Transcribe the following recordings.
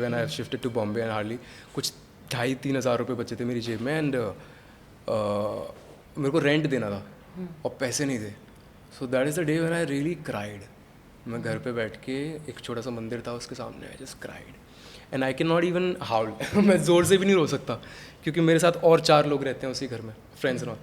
When I shifted to Bombay and hardly कुछ 2,500-3,000 रुपये बचे थे मेरी जेब में एंड मेरे को रेंट देना था और पैसे नहीं थे. So that is the day when I really cried. मैं घर पे बैठ के एक छोटा सा मंदिर था उसके सामने I just cried and I can not even howl. मैं ज़ोर से भी नहीं रो सकता क्योंकि मेरे साथ और 4 लोग रहते हैं उसी घर में, फ्रेंड्स एंड ऑल.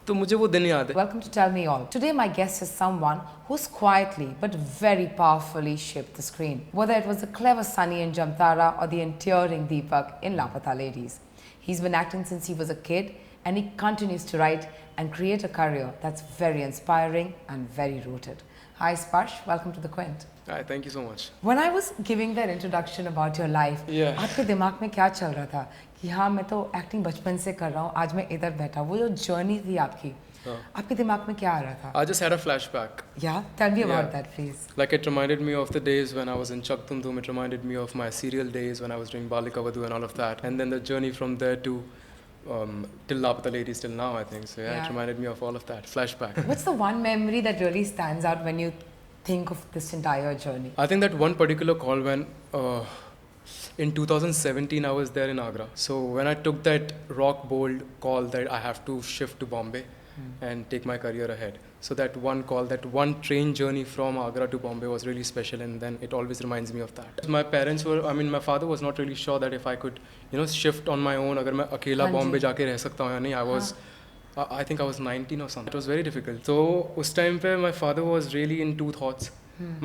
तो मुझे वो दिन याद है. Welcome to Tell Me All. Today my guest is someone who's quietly but very powerfully shaped the screen. Whether it was the clever Sunny in Jamtara or the endearing Deepak in Lapata Ladies. He's been acting since he was a kid and he continues to write and create a career that's very inspiring and very rooted. Hi Sparsh, welcome to The Quint. Hi, thank you so much. When I was giving that introduction about your life, आपके दिमाग में क्या चल रहा था कि हाँ मैं तो एक्टिंग बचपन से कर रहा हूँ, आज मैं इधर बैठा. वो जो जर्नी थी आपकी, आपके दिमाग में क्या आ रहा था? I just had a flashback. Yeah, tell me about that, please. Like it reminded me of the days when I was in Chak Dum Dum. It reminded me of my serial days when I was doing Balika Vadhu and all of that. And then the journey from there to till Lapata Ladies till now, I think. So yeah, it reminded me of all of that. Flashback. What's the one memory that really stands out when you think of this entire journey? I think that one particular call when in 2017 I was there in Agra. So when I took that rock bold call that I have to shift to Bombay and take my career ahead. So that one call, that one train journey from Agra to Bombay was really special, and then it always reminds me of that. My parents were, I mean, my father was not really sure that if I could, you know, shift on my own, अगर मैं अकेला बॉम्बे जाके रह सकता हूँ या नहीं. I think I was 19 or something. It was very difficult. So उस time पे my father was really in two thoughts.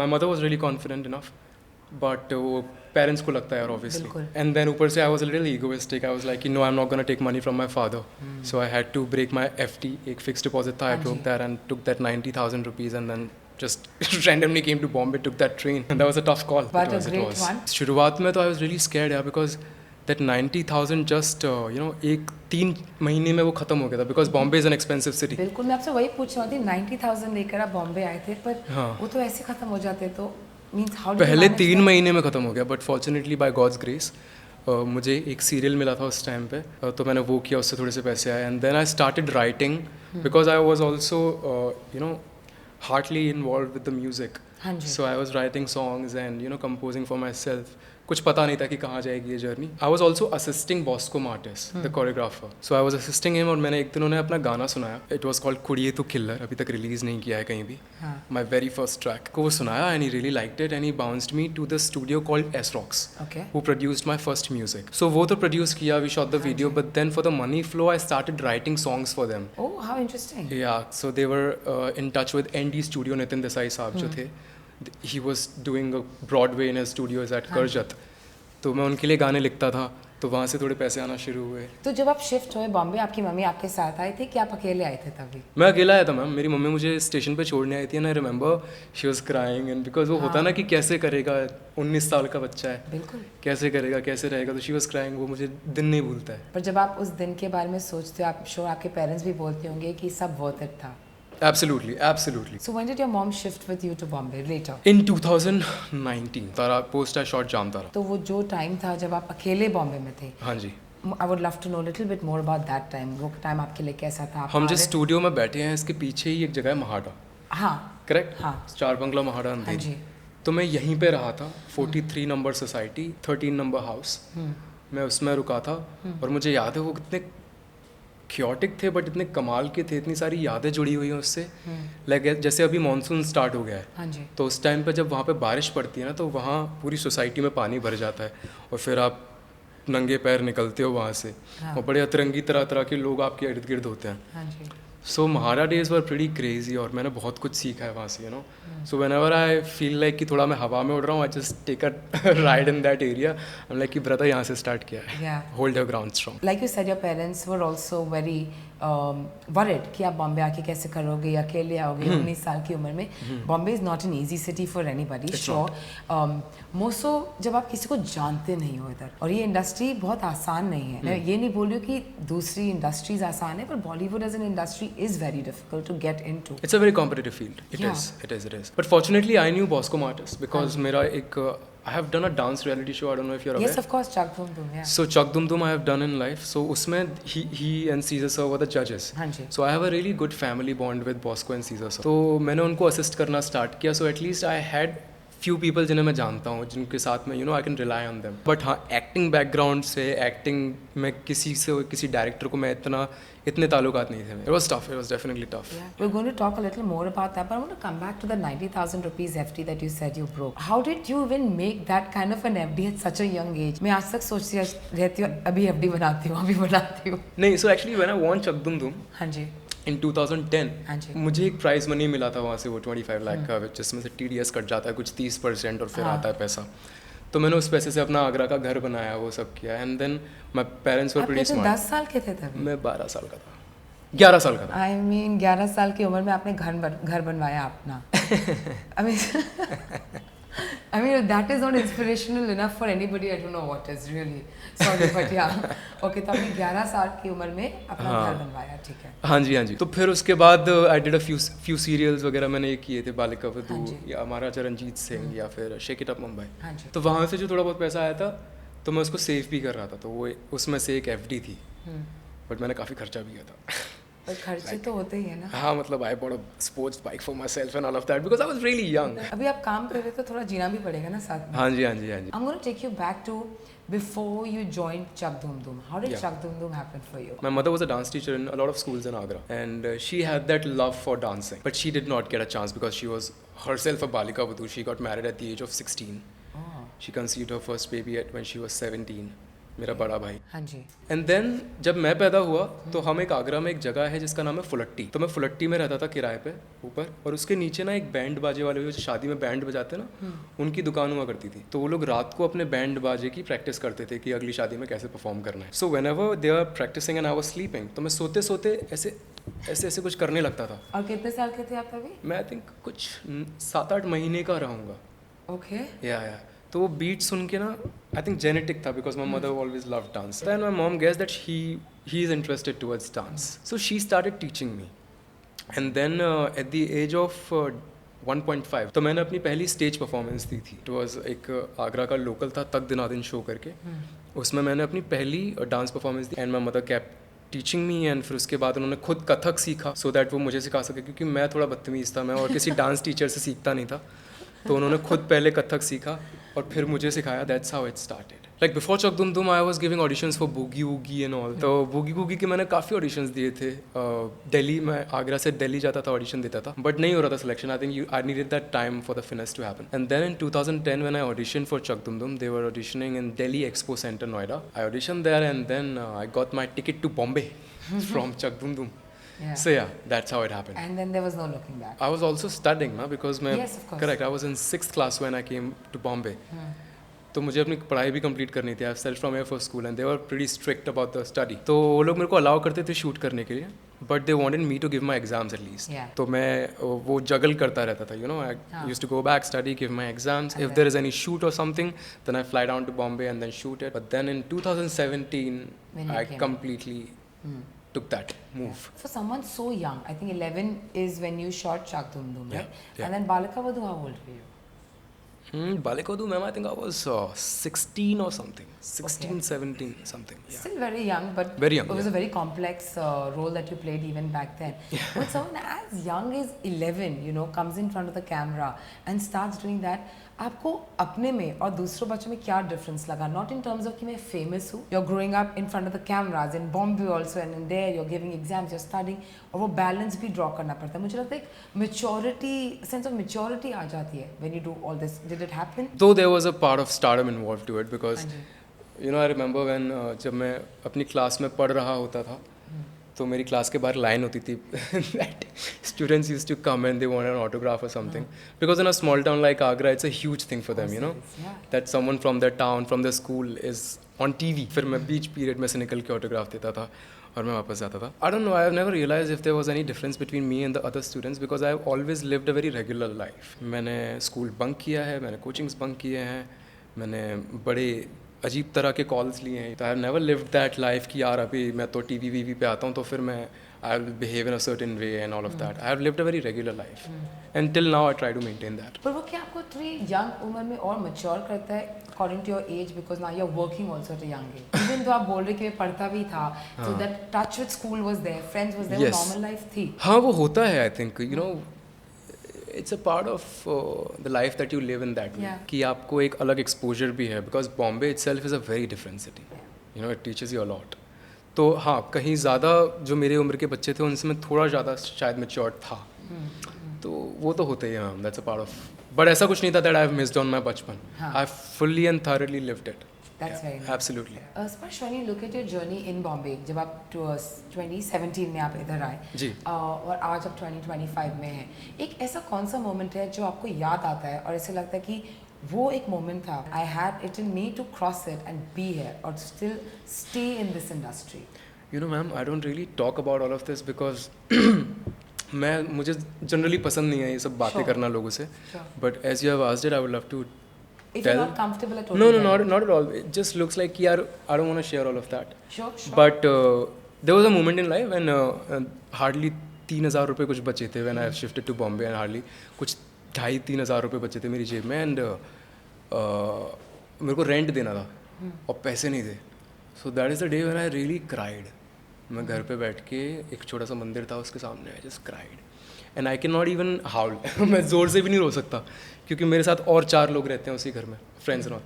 My mother was really confident enough, but parents को लगता है यार obviously. And then ऊपर से I was a little egoistic. I was like, no, I'm not gonna take money from my father. So I had to break my FD. एक fixed deposit था. I broke that and took that 90,000 rupees and then just randomly came to Bombay, took that train. And that was a tough call. But a great one. शुरुआत में तो I was really scared यार because that 90,000 just you know 3 महीने में वो खत्म हो गया था because Bombay is an expensive city. बिल्कुल, मैं आपसे वही पूछ रही थी. 90,000 लेकर आप बॉम्बे आए थे, पर वो तो ऐसे खत्म हो जाते तो means how? पहले 3 महीने में ख़त्म हो गया, but fortunately by God's grace मुझे एक सीरियल मिला था उस टाइम पे, तो मैंने वो किया, उससे थोड़े से पैसे आए and then I started writing because I was also you know heartily involve with the music. So I was writing songs and you know composing for myself. कुछ पता नहीं था कि कहाँ जाएगी ये journey. I was also assisting Bosco Martis the choreographer. So I was assisting him और मैंने एक दिन उन्हें अपना गाना सुनाया. इट वॉज कॉल्ड कुड़िए तू किल्लर. अभी तक रिलीज़ नहीं किया है कहीं भी. माई वेरी फर्स्ट ट्रैक को वो सुनाया and he really liked it and he bounced me to the studio called S Rocks who produced my first music. So वो तो प्रोड्यूस किया, we shot the video, but then for the money flow I started writing songs for them. Oh, how interesting. Yeah so they were in touch with ND studio. Nitin Desai साहब जो थे, he was doing Broadway in studios at Karjat. तो मैं उनके लिए गाने लिखता था, तो वहाँ से थोड़े पैसे आना शुरू हुए. तो जब आप शिफ्ट हुए बॉम्बे, आपकी मम्मी आपके साथ आई थी कि आप अकेले आए थे तभी? मैं अकेला आया था मैम. मेरी मम्मी मुझे स्टेशन पे छोड़ने आई थी and I remember she was crying and because वो होता ना कि कैसे करेगा, 19 साल का बच्चा है, बिल्कुल कैसे करेगा कैसे रहेगा, तो शी वाज क्राइंग. वो मुझे दिन नहीं भूलता है. पर जब आप उस दिन के बारे में सोचते हो, आप श्योर आपके पेरेंट्स भी बोलते होंगे कि सब वर्थ इट था. Absolutely, absolutely. So when did your mom shift with you to Bombay later? In 2019. Tara post I shot Jamtara. तो वो जो टाइम था जब आप अकेले बॉम्बे में थे. हाँ जी. I would love to know a little bit more about that time. वो टाइम आपके लिए कैसा था? हम जिस स्टूडियो में बैठे हैं इसके पीछे ही एक जगह है महाड़ा. हाँ. करेक्ट. हाँ. 4 बंगला महाड़ा अंधेरी. हाँ जी. तो मैं यहीं पे रहा था. 43 नंबर सोसाइटी, 13 नंबर हाउस. मैं उसमें रुका था और मुझे याद है वो कितने क्योटिक थे बट इतने कमाल के थे. इतनी सारी यादें जुड़ी हुई हैं उससे. लाइक जैसे अभी मानसून स्टार्ट हो गया है. हाँ जी. तो उस टाइम पे जब वहाँ पे बारिश पड़ती है ना, तो वहाँ पूरी सोसाइटी में पानी भर जाता है और फिर आप नंगे पैर निकलते हो वहाँ से. और बड़े अतरंगी तरह तरह के लोग आपके इर्द गिर्द होते हैं. हाँ जी. So Mhada days were pretty crazy और मैंने बहुत कुछ सीखा है वहाँ से, you know. So whenever I feel like कि थोड़ा मैं हवा में उड़ रहा हूँ, I just take a ride in that area. I am like कि ब्रदर यहाँ से स्टार्ट किया है. Hold your ground strong. Like you said your parents were also very worried कि आप बॉम्बे आके कैसे करोगे, अकेले आओगे 19 साल की उम्र में. Bombay is not an easy city for anybody. Sure. Moso जब आप किसी को जानते नहीं हो इधर, और ये इंडस्ट्री बहुत आसान नहीं है. मैं ये नहीं बोल रही हूँ कि दूसरी इंडस्ट्रीज आसान है, पर Bollywood as an industry is very difficult to get into. It's a very competitive field. It is. But fortunately I knew Bosco Martis because मेरा एक I have done a dance reality show. I don't know if you're aware. Yes, of course, Chak Dum Dum. Yeah. So Chak Dum Dum I have done in life. So उसमें he and Caesar sir were the judges. हाँ जी. So I have a really good family bond with Bosco and Caesar sir. तो मैंने उनको assist करना start किया. So at least I had few people जिन्हें मैं जानता हूँ, जिनके साथ में I can rely on them. But हाँ, एक्टिंग बैकग्राउंड से, एक्टिंग में किसी डायरेक्टर को मैं इतने ताल्लुकात नहीं थे. It was tough. It was definitely tough. Yeah. We're going to talk a little more about that, but I want to come back to the 90,000 rupees FD that you said you broke. How did you even make that kind of an FD at such a young age? मैं आज तक सोचती रहती हूँ, अभी FD बनाती हूँ, अभी बनाती हूँ. नहीं, so actually when I won Chak Dum Dum, हाँ जी. in 2010 हाँ जी. मुझे एक प्राइज मनी मिला था वहाँ से, वो 25 लाख का, जिसमें से TDS कट जाता है कुछ 30% और फिर आता है पैसा. तो मैंने उस पैसे से अपना आगरा का घर बनाया, वो सब किया. And then my parents were pretty smart. 10 साल के थे तब? मैं 12 साल का था, 11 साल का था. I mean 11 साल की उम्र में आपने घर बनवाया अपना. I mean that is not inspirational enough for anybody. I don't know what is really. Sorry but yeah. Okay, तो आपने 11 साल की उम्र में अपना घर बनवाया, ठीक है. हाँ जी. तो फिर उसके बाद I did a few serials वगैरह मैंने ये किए थे, बालिका वधू या महाराजा रंजीत सिंह या फिर शेक इट अप मुंबई. तो वहाँ से जो थोड़ा बहुत पैसा आया था तो मैं उसको सेव भी कर रहा था, तो वो उसमें से एक FD थी. बट मैंने काफ़ी खर्चा भी किया था. पर खर्चे तो होते ही है ना. हाँ, मतलब I bought a sports bike for my self and all of that because I was really young. अभी आप काम कर रहे हो तो थोड़ा जीना भी पड़ेगा ना साथ में. हाँ जी. I'm going to take you back to before you joined Chak Dum Dum. How did Chak Dum Dum happen for you? My mother was a dance teacher in a lot of schools in Agra, and she had that love for dancing, but she did not get a chance because she was herself a Balika Vadhu. She got married at the age of 16. She conceived her first baby when she was 17. मेरा बड़ा भाई. हाँ जी. And then जब मैं पैदा हुआ तो हम एक आगरा में एक जगह है जिसका नाम है फुलट्टी. तो मैं फुलट्टी में रहता था किराए पे ऊपर, और उसके नीचे ना एक बैंड बाजे वाले जो शादी में बैंड बजाते हैं ना, उनकी दुकान हुआ करती थी. तो वो लोग रात को अपने बैंड बाजे की प्रैक्टिस करते थे कि अगली शादी में कैसे परफॉर्म करना है. So whenever they are practicing and I was sleeping, तो मैं सोते सोते ऐसे कुछ करने लगता था. और कितने साल के थे आप अभी? मैं आई थिंक कुछ 7-8 महीने का रहूँगा. ओके. या तो वो बीट सुन के ना, आई थिंक जेनेटिक था because my mother always love dance. And my mom guess that he is interested towards dance, so she started teaching me. And then at the age of 1.5 तो मैंने अपनी पहली stage performance दी थी. It was एक आगरा का local था, तक दिनादिन show करके. उसमें मैंने अपनी पहली dance performance the. And my mother kept teaching me, and फिर उसके बाद उन्होंने खुद कथक सीखा सो दैट वो मुझे सिखा सके, क्योंकि मैं थोड़ा बदतमीज़ था, मैं और किसी डांस टीचर से सीखता नहीं था. तो उन्होंने खुद पहले कथक सीखा और फिर मुझे सिखाया. That's how it started. Like before Chak Dhoom Dhoom I was giving auditions for Boogie Woogie and all. तो बूगी वूगी के मैंने काफ़ी ऑडिशंस दिए थे. दिल्ली में, आगरा से दिल्ली जाता था, ऑडिशन देता था, बट नहीं हो रहा था selection. I think I needed that time for the finish to happen. And then in 2010 when I audition for Chak Dhoom Dhoom, they were auditioning in Delhi expo centre Noida. I audition there and then I got my ticket to Bombay from Chak Dhoom Dhoom. Yeah. So yeah, that's how it happened. And then there was no looking back. I was also studying, na, because Yes, of course. correct. I was in 6th class when I came to Bombay. तो मुझे अपनी पढ़ाई भी complete करनी थी. I self from air force school and they were pretty strict about the study. तो वो लोग मेरे को अलाउ करते थे शूट करने के लिए, but they wanted me to give my exams at least. तो मैं वो जगल करता रहता था, I used to go back, study, give my exams. If there is any shoot or something then I fly down to Bombay and then shoot it. But then in 2017 I completely took that move. For someone so young, I think 11 is when you shot Chak Dum Dum, right? Yeah. And then Balika Vadhu, how old were you? Balika Vadhu, ma'am, I think I was 16 or something. 16, 17, something. Yeah. Still very young, but very young, it was a very complex role that you played even back then. But someone as young as 11, comes in front of the camera and starts doing that. आपको अपने में और दूसरों बच्चों में क्या difference लगा? Not in terms of कि मैं फेमस हूँ, you are growing up in front of the cameras in Bombay also and in there you are giving exams, you are studying, और वो बैलेंस भी ड्रॉ करना पड़ता है. मुझे लगता है एक मेच्योरिटी, सेंस ऑफ मेच्योरिटी आ जाती है when you do all this. Did it happen? Though there was a part of stardom involved to it because I remember when जब मैं अपनी क्लास में पढ़ रहा होता था तो मेरी क्लास के बाहर लाइन होती थी that students used to come and they wanted an autograph or something. Because in a small town like Agra, it's a huge thing for them, that someone from their town, from their school is on TV. फिर मैं बीच period में से निकल के autograph देता था और मैं वापस जाता था. I don't know, I have never realized if there was any difference between me and the other students because I have always lived a very regular life. मैंने स्कूल बंक किया है, मैंने कोचिंग्स बंक किए हैं, मैंने बड़े अजीब तरह के कॉल्स लिए हैं. I have never lived that life कि यार अभी मैं तो टीवी वीवी पे आता हूँ तो फिर मैं I will behave in a certain way and all of that. I have lived a very regular life and till now I try to maintain that. पर वो क्या आपको इतनी यंग उम्र में और मैच्योर करता है according to your age, because now you are working also at a young age. Even तो आप बोल रहे कि मैं पढ़ता भी था, so that touch with school was there, friends was there, normal life थी. हाँ वो होता है. I think it's a part of the life that you live in that way, कि आपको एक अलग एक्सपोजर भी है, because Bombay itself is a very different city, you know, it teaches you a lot. तो हाँ, कहीं ज़्यादा जो मेरे उम्र के बच्चे थे उनसे मैं थोड़ा ज़्यादा शायद मैच्योर्ड था, तो वो तो होता ही है, that's a part of. But ऐसा कुछ नहीं था that I have missed on my बचपन. I fully and thoroughly lived it. That's very nice. Absolutely. Sparsh, when you look at your journey in Bombay, जब आप 2017 में आप इधर आए जी. और आज आप 2025 में हैं, एक ऐसा कौन सा मोमेंट है जो आपको याद आता है और ऐसे लगता है कि वो एक मोमेंट था, I had it in me to cross it and be here और still stay in this industry? You know, ma'am, I don't really talk about all of this because मुझे जनरली पसंद नहीं है ये सब बातें करना लोगों से. But as you have asked it, I would love to If you're not comfortable at all. No, not at all. It just looks like, yeah, I don't want to share all of that. Sure. But there was a moment in life when hardly 3,000 रुपये कुछ बचे थे when I shifted to Bombay, and hardly कुछ 2,500-3,000 रुपये बचे थे मेरी जेब में, and मेरे को रेंट देना था और पैसे नहीं थे. So that is the day when I really cried. मैं घर पे बैठ के, एक छोटा सा मंदिर था उसके सामने, I just cried. And I cannot even howl. मैं ज़ोर से भी नहीं रो सकता क्योंकि मेरे साथ और 4 लोग रहते हैं उसी घर में, फ्रेंड्स और.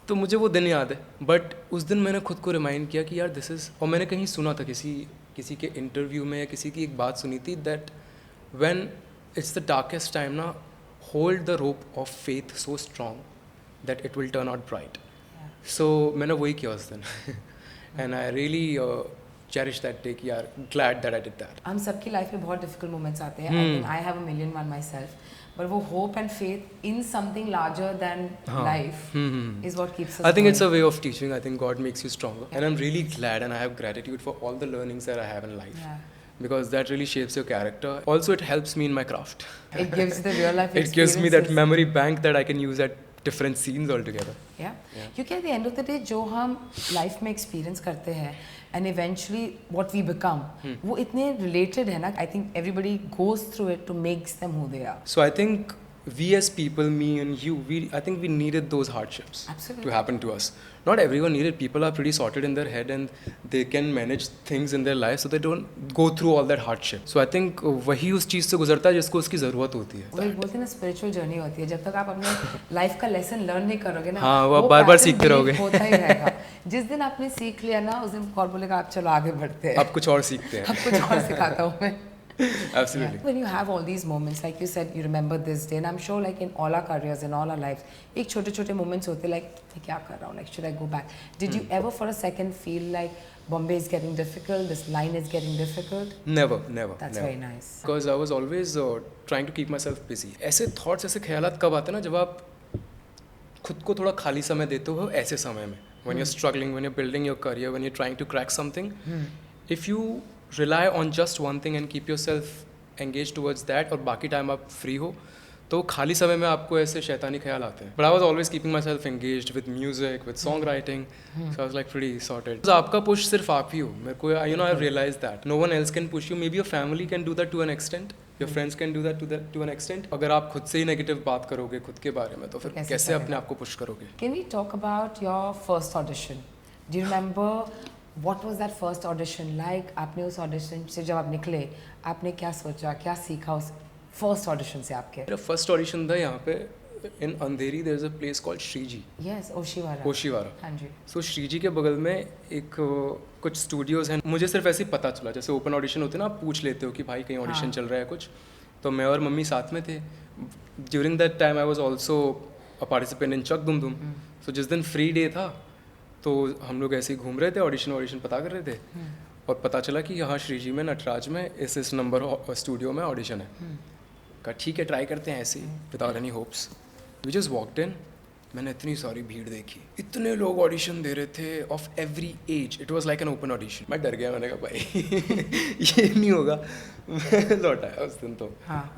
तो मुझे वो दिन याद है. बट उस दिन मैंने खुद को रिमाइंड किया कि यार दिस इज़, और मैंने कहीं सुना था किसी के इंटरव्यू में या किसी की एक बात सुनी थी that when it's the darkest time ना, hold the rope of faith so strong that it will turn out bright. So मैंने वही किया उस दिन. And I really cherish that day कि यार glad that I did that. हम सबकी लाइफ में बहुत डिफिकल्ट मोमेंट्स आते हैं. I think I have a million one myself. But वो hope and faith in something larger than life is what keeps us I think going. it's a way of teaching. I think God makes you stronger. And I'm really glad and I have gratitude for all the learnings that I have in life. Yeah. Because that really shapes your character. Also, it helps me in my craft. It gives the real life It gives me that memory bank that I can use at different scenes altogether. Yeah. क्योंकि at the end of the day जो हम life में experience करते हैं and eventually what we become, वो इतने related है ना. I think everybody goes through it to make them who they are. So I think we as people, me and you, I think we needed those hardships Absolutely. to happen to us. Not everyone needed. People are pretty sorted in their head and they can manage things in their life so they don't go through all that hardship. So I think वही उस चीज़ से गुजरता है जिसको उसकी ज़रूरत होती है. वो एक बोलते हैं ना स्पिरिचुअल जर्नी होती है. जब तक आप अपने लाइफ का लेसन लर्न नहीं करोगे ना, हाँ, वो आप बार-बार सीखते रहोगे. होता ही रहेगा. जिस दिन आपने सीख लिया ना, उस दिन और बोलेगा आप चलो आगे बढ़ते हैं. आप कुछ और सीखते हैं. आप कुछ और सिखाता हूँ मैं. Absolutely. When you have all these moments, like you said, you remember this day, and I'm sure, like in all our careers, in all our lives, एक छोटे-छोटे moments होते, like मैं क्या कर रहा हूँ, like should I go back? Did you ever for a second feel like Bombay is getting difficult, this line is getting difficult? Never. That's very nice. Because I was always trying to keep myself busy. ऐसे thoughts, ऐसे ख्यालात कब आते हैं ना, जब आप खुद को थोड़ा खाली समय देते हो ऐसे समय में. When you're struggling, when you're building your career, when you're trying to crack something, if you rely on just one thing and keep yourself engaged towards that और बाकी टाइम आप फ्री हो, तो खाली समय में आपको ऐसे शैतानी ख्याल आते हैं. But I was always keeping myself engaged with music, with songwriting, so I was like pretty sorted. So आपका push सिर्फ आप ही हो. मेरे को, you know, I've realized that no one else can push you. Maybe your family can do that to an extent. Your friends can do that to an extent. अगर आप खुद से ही नेगेटिव बात करोगे खुद के बारे में, तो फिर कैसे अपने आप को पुश करोगे? Can we talk about your first audition? Do you remember what was that first audition like? आपने उस audition से जब आप निकले, आपने क्या सोचा, क्या सीखा उस first audition से आपके? मेरा first audition था यहाँ पे in Andheri. there is a place called Shriji. Yes, Oshiwara. Oshiwara. हाँ जी. So Shriji के बगल में एक कुछ स्टूडियोज़ हैं. मुझे सिर्फ ऐसे ही पता चला, जैसे ओपन ऑडिशन होते हैं ना, आप पूछ लेते हो कि भाई कहीं ऑडिशन चल रहा है कुछ. तो मैं और मम्मी साथ में थे. During that time I was also a participant in Chak Dhoom Dhoom. सो जिस दिन फ्री डे था तो हम लोग ऐसे ही घूम रहे थे, ऑडिशन पता कर रहे थे, और पता चला कि यहाँ श्रीजी में नटराज में इस नंबर स्टूडियो में ऑडिशन है. कहा ठीक है, ट्राई करते हैं ऐसे ही, without any hopes. We just walked in. मैंने इतनी सारी भीड़ देखी, इतने लोग ऑडिशन दे रहे थे of every age. It was like an open audition. मैं डर गया. मैंने कहा भाई ये नहीं होगा. मैं लौट आया उस दिन. तो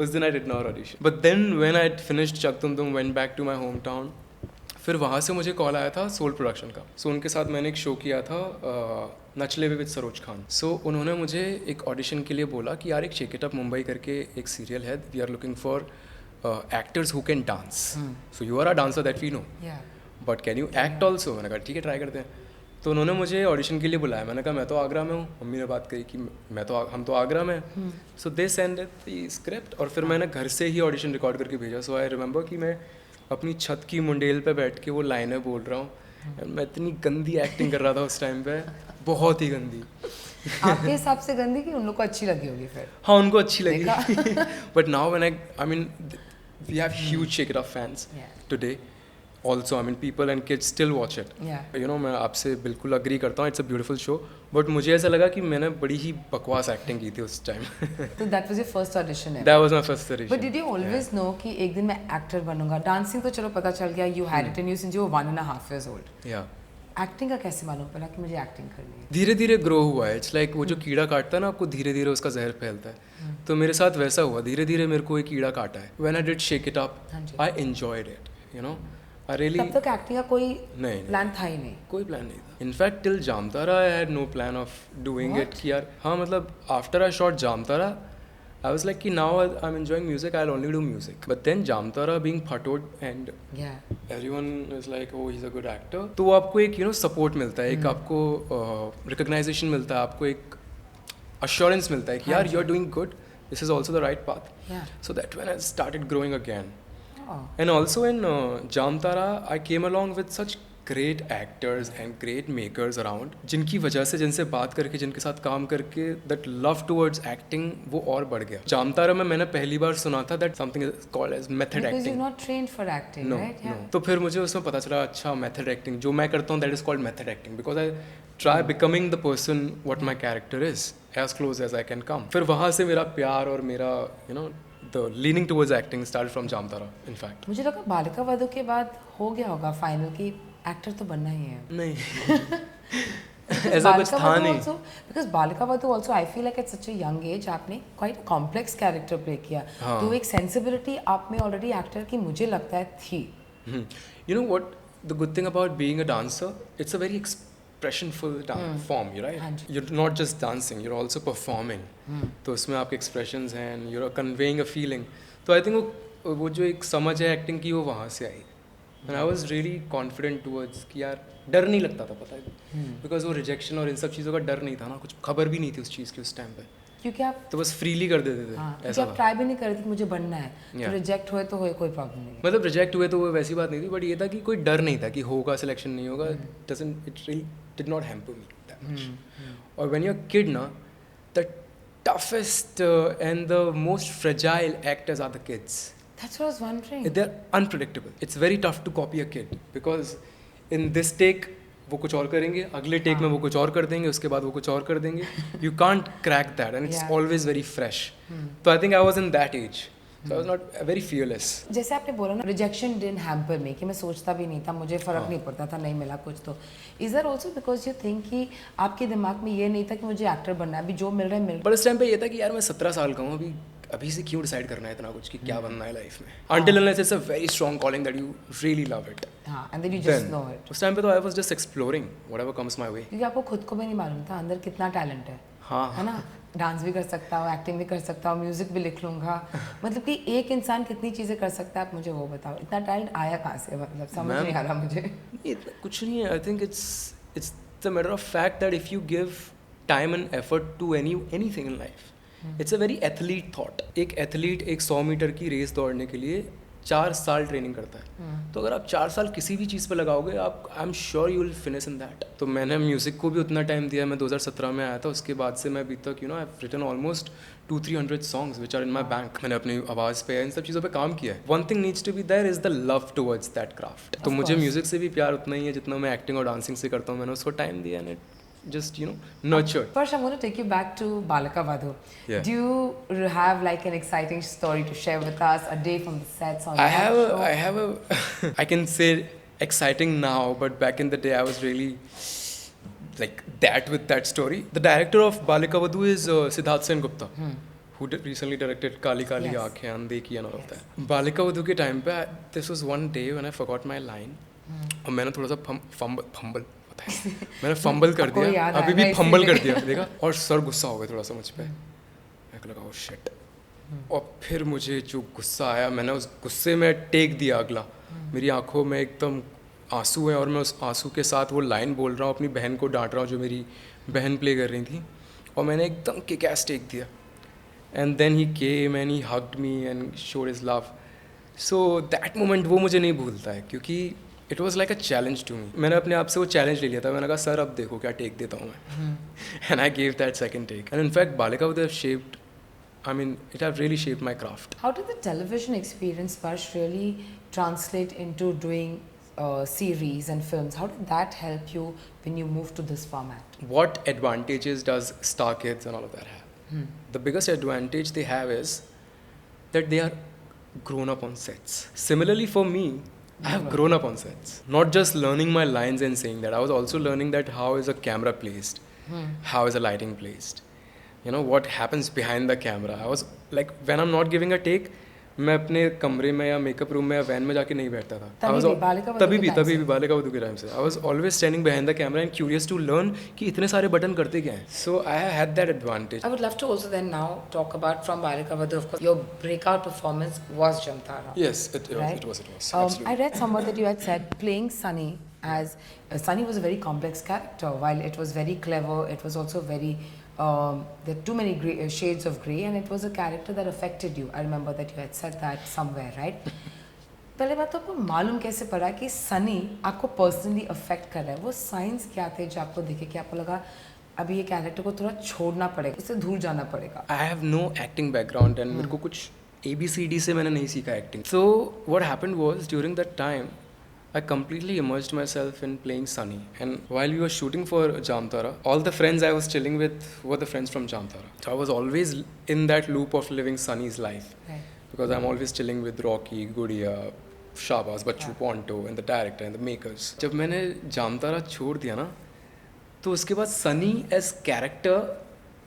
उस दिन I did not audition. But then when I finished Chak Dhoom Dhoom, went back to my home town. फिर वहाँ से मुझे कॉल आया था सोल प्रोडक्शन का. सो उनके साथ मैंने एक शो किया था, नचले विद सरोज खान. सो उन्होंने मुझे एक ऑडिशन के लिए बोला कि यार एक शेक इट अप मुंबई करके एक सीरियल है, we are looking for actors who can dance. So you are a dancer that we know. But can you act also? मैंने कहा ठीक है, ट्राई करते हैं. तो उन्होंने मुझे ऑडिशन के लिए बुलाया. मैंने कहा मैं तो आगरा में हूँ. मम्मी ने बात कही कि हम तो आगरा में हैं. सो दे सेंड द स्क्रिप्ट और फिर मैंने घर से ही ऑडिशन रिकॉर्ड करके भेजा. सो आई रिमेंबर कि मैं अपनी छत की मुंडेल पे बैठ के वो लाइनें बोल रहा हूँ. मैं इतनी गंदी एक्टिंग कर रहा था उस टाइम पे, बहुत ही गंदी. आपके हिसाब से गंदी कि उन लोग को अच्छी लगी होगी फिर? हाँ, उनको अच्छी लगी. But now when I mean we have huge shake it off fans today also. I mean people and kids still watch it. You know, मैं आपसे बिल्कुल अग्री करता हूँ. It's a beautiful show. But मुझे ऐसा लगा कि मैंने बड़ी ही बकवास एक्टिंग की थी उस टाइम. तो that was your first audition? That was my first audition. But did you always know कि एक दिन मैं एक्टर बनूंगा? डांसिंग तो चलो पता चल गया, you had it in you since you were 1.5 years old. Yeah. Acting का कैसे मालूम पड़ा कि मुझे एक्टिंग करनी है? धीरे धीरे ग्रो हुआ है. इट्स लाइक वो जो कीड़ा काटता है ना, आपको धीरे धीरे उसका जहर फैलता है. तो मेरे साथ वैसा हुआ. धीरे धीरे मेरे को एक कीड़ा काटा है. When I did Shake It Up, I enjoyed it. You know, I really. तब तक एक्टिंग का कोई प्लान था ही नहीं? कोई प्लान नहीं था. In fact till Jamtara I had no plan of doing it कि यार हाँ मतलब after I shot Jamtara I was like कि now I'm enjoying music, I'll only do music. But then Jamtara being photoed and everyone is like oh he's a good actor. तो आपको एक support मिलता है, एक आपको recognition मिलता है, आपको एक assurance मिलता है कि यार you're doing good, this is also the right path. So that when I started growing again. And also in Jamtara I came along with such great actors and great makers around, जिनकी वजह से, जिनसे बात करके, जिनके साथ काम करके that love towards acting वो और बढ़ गया. जामतारा में मैंने पहली बार सुना था that something is called as method acting. Because you're not trained for acting, right? No. तो फिर मुझे उसमें पता चला अच्छा method acting जो मैं करता हूँ that is called method acting because I try becoming the person what my character is as close as I can come. फिर वहाँ से मेरा प्यार और मेरा the leaning towards acting started from Jamtara in fact. मुझे लगा बालिका वधू के बाद हो गया होगा फाइनल की एक्टर तो बनना ही है. नहीं ऐसा कुछ था नहीं. Because Balika Vadhu also I feel like at such a young as आपने क्वाइट कॉम्प्लेक्स कैरेक्टर प्ले किया. तो एक सेंसिबिलिटी आप में ऑलरेडी एक्टर की मुझे लगता है थी. You know what the good thing about being a dancer, it's a very expressionful form, you're right. You're not just dancing, you're also performing. तो उसमें आपके expressions हैं, you're conveying a feeling. तो I think वो जो एक समझ है एक्टिंग की वो वहाँ से आई. And I was really confident towards कि यार डर नहीं लगता था पता है because वो रिजेक्शन और इन सब चीज़ों का डर नहीं था ना, कुछ खबर भी नहीं थी उस चीज़ की उस टाइम पे. क्योंकि आप तो बस फ्रीली कर देते थे. क्योंकि आप ट्राई भी नहीं कर रहे थे कि मुझे बनना है. तो रिजेक्ट हुए तो हुए, कोई प्रॉब्लम नहीं. मतलब रिजेक्ट हुए तो वो वैसी बात नहीं थी, बट ये था कि कोई डर नहीं था कि होगा सिलेक्शन नहीं होगा. It really did not hamper me that much. और when you're a kid ना, the toughest and the most fragile actors are the kids. That's what I was wondering. They're unpredictable. It's very tough to copy a kid because in this take वो कुछ और करेंगे, अगले take में वो कुछ और कर देंगे, उसके बाद वो कुछ और कर देंगे. You can't crack that and it's always very fresh. So I think I was in that age. So I was not very fearless. जैसे आपने बोला ना rejection didn't hamper me कि मैं सोचता भी नहीं था, मुझे फ़र्क नहीं पड़ता था, नहीं मिला कुछ तो. Is that also because you think कि आपके दिमाग में ये नहीं था कि मुझे एक्टर बनना है, अभी जो मिल रहा है मिल. पर इस टाइम पे ये था कि यार मैं 17 साल का हूँ, अभी से क्यों डिसाइड करना है इतना कुछ कि क्या बनना है लाइफ में. Until unless it's a very strong calling that you really love it. हाँ, and then you just know it. उस टाइम पे तो I was just exploring whatever comes my way. क्योंकि आपको खुद को भी नहीं मालूम था अंदर कितना टैलेंट है. हाँ. है ना, डांस भी कर सकता हूँ, एक्टिंग भी कर सकता हूँ, म्यूजिक भी लिख लूँगा. मतलब कि एक इंसान कितनी चीज़ें कर सकता है, आप मुझे वो बताओ. इतना टैलेंट आया कहाँ से, मतलब समझ नहीं आ रहा मुझे. कुछ नहीं है. I think it's the matter of fact that if you give time and effort to anything in life, it's a very athlete thought. एक एथलीट एक 100 मीटर की रेस दौड़ने के लिए 4 साल ट्रेनिंग करता है. तो अगर आप 4 साल किसी भी चीज़ पे लगाओगे, आप I am sure you will finish in that. तो मैंने म्यूज़िक को भी उतना टाइम दिया. मैं 2017 में आया था, उसके बाद से मैं अभी तक I have written almost 200-300 songs which are in my bank. मैंने अपनी आवाज़ पे इन सब चीज़ों पे काम किया है. One thing needs to be there is the love towards that craft. तो मुझे म्यूज़िक से भी प्यार उतना ही है जितना मैं एक्टिंग और डांसिंग से करता हूँ. मैंने उसको टाइम दिया and just nurtured. First I'm going to take you back to Balika Vadhu. Do you have like an exciting story to share with us, a day from the sets on I have a I can say exciting now, but back in the day I was really like that with that story. The director of Balika Vadhu is Siddharth Sen Gupta, who recently directed Kali Kali Aankhein, Andekhi and all of that. Balika Vadhu के time पे this was one day when I forgot my line. और मैंने थोड़ा सा fumble मैंने fumble कर दिया, अभी भी फंबल कर दिया देखा. और सर गुस्सा हो गया थोड़ा सा मुझ पे. मैं लगा ओह शिट. और फिर मुझे जो गुस्सा आया, मैंने उस गुस्से में टेक दिया अगला. मेरी आंखों में एकदम आंसू है और मैं उस आंसू के साथ वो लाइन बोल रहा हूँ, अपनी बहन को डांट रहा हूँ जो मेरी बहन प्ले कर रही थी, और मैंने एकदम किक एस टेक दिया. And then he came and he hugged me and showed his love. So that moment वो मुझे नहीं भूलता है, क्योंकि it was like a challenge to me. मैंने अपने आप से वो चैलेंज ले लिया था. मैंने कहा सर अब देखो क्या टेक देता हूँ मैं. And I gave that second take. And in fact Balika would have shaped, I mean, it have really shaped my craft. How did the television experience, Sparsh, really translate into doing series and films? How did that help you when you moved to this format? What advantages does Star Kids and all of that have? The biggest advantage they have is that they are grown up on sets. Similarly for me, I have grown up on sets. Not just learning my lines and saying that. I was also learning that how is a camera placed, how is a lighting placed. You know, what happens behind the camera. I was like, when I'm not giving a take, मैं अपने कमरे में या makeup room में या van में जाके नहीं बैठता था. तभी भी बालिका वधू के टाइम से I was always standing behind the camera and curious to learn कि इतने सारे बटन करते क्या हैं. So I had that advantage. I would love to also then now talk about from Balika Vadhu, of course, your breakout performance was Jamtara. Yes, it was. I read somewhere that you had said playing Sunny as Sunny was a very complex character. While it was very clever, it was also very there are too many shades of grey, and it was a character that affected you. I remember that you had said that somewhere, right? पहले बात तो आपको मालूम कैसे पड़ा कि सनी आपको personally affect कर रहा है? वो साइंस क्या थे जो आपको देखे कि आपको लगा अभी ये कैरेक्टर को थोड़ा छोड़ना पड़ेगा, इससे दूर जाना पड़ेगा? I have know acting background and मेरे को कुछ ABCD से मैंने नहीं सीखा acting. So what happened was during that time I completely immersed myself in playing Sunny. And while we were shooting for Jamtara, all the friends I was chilling with were the friends from Jamtara. So I was always in that loop of living Sunny's life. Right. Because I'm always chilling with Rocky, Gudia, Shabazz, Bachu Ponto and the director and the makers. जब मैंने Jamtara छोड़ दिया ना, तो उसके बाद Sunny as character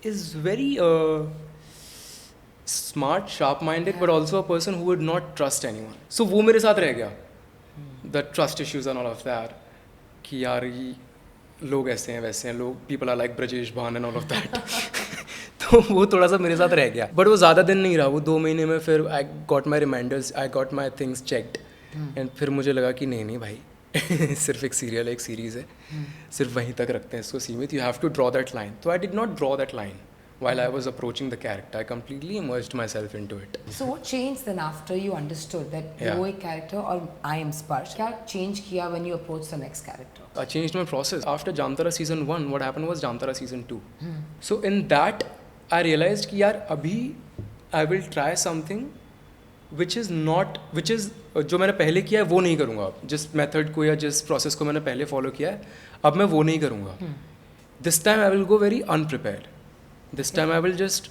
is very smart, sharp-minded, but also a person who would not trust anyone. So वो मेरे साथ रह गया. The trust issues and all of that, कि यार ये लोग ऐसे हैं वैसे हैं, लोग people are like ब्रजेश भान and all of that. तो वो थोड़ा सा मेरे साथ रह गया. बट वो ज़्यादा दिन नहीं रहा. वो 2 महीने में फिर I got my reminders, I got my things checked. And फिर मुझे लगा कि नहीं भाई सिर्फ एक सीरियल है, एक सीरीज़ है, सिर्फ वहीं तक रखते हैं इसको सीमित. You have to draw that line. So I did not draw that line. While I was approaching the character, I completely immersed myself into it. So what changed then after you understood that वो एक character और I am Sparsh? क्या change किया when you approached the next character? I changed my process. After Jamtara season 1, what happened was Jamtara season 2. So in that, I realized कि यार अभी I will try something which is जो मैंने पहले किया है वो नहीं करूँगा. जिस method को या जिस process को मैंने पहले follow किया है, अब मैं वो नहीं करूँगा. This time I will go very unprepared. This time I will just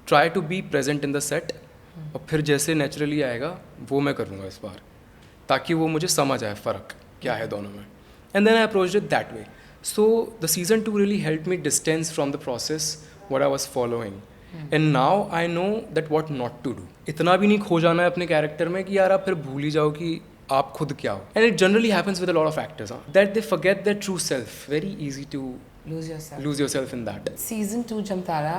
try to be present in the set. और फिर जैसे नेचुरली आएगा वो मैं करूँगा इस बार, ताकि वो मुझे समझ आए फ़र्क क्या है दोनों में. And then I approached it that way. So the season 2 really help me distance from the process what I was following. And now I know that what not to do. इतना भी नहीं खो जाना है अपने कैरेक्टर में कि यार आप फिर भूल ही जाओ कि आप खुद क्या हो. And it generally happens with a lot of actors that they forget their true self. Very easy to lose yourself in that. Season 2 Jamtara,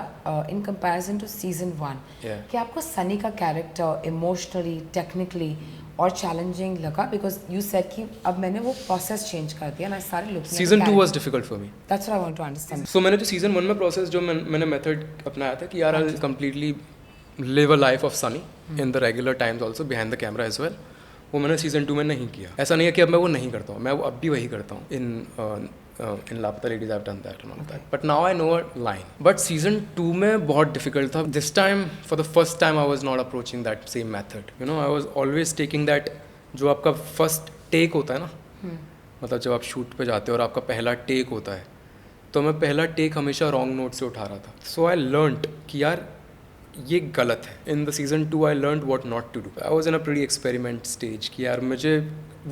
in comparison to season 1, क्या आपको सनी का कैरेक्टर इमोशनली, टेक्निकली और challenging लगा? Because you said कि अब मैंने वो process change कर दिया, मैं सारे look. Season 2 was difficult for me. That's what I want to understand. So मैंने जो सीजन 1 में प्रोसेस जो मैंने मेथड अपनाया था कि यार I'll completely live a life of Sunny in the regular times also behind the camera as well. वो मैंने सीजन 2 में नहीं किया. ऐसा नहीं है कि अब मैं वो नहीं करता हूँ, मैं वो अब भी वही करता हूँ. In Lapata Ladies I've done that and all of that. But now I know a line. But season 2 में बहुत difficult था. This time, for the first time, I was not approaching that same method. You know, I was always taking that, जो आपका first take होता है ना, मतलब जब आप shoot पे जाते हो और आपका पहला take होता है, तो मैं पहला take हमेशा wrong note से उठा रहा था. So I learned कि यार ये गलत है. In the season 2 I learned what not to do. I was in a pretty experiment stage कि यार मुझे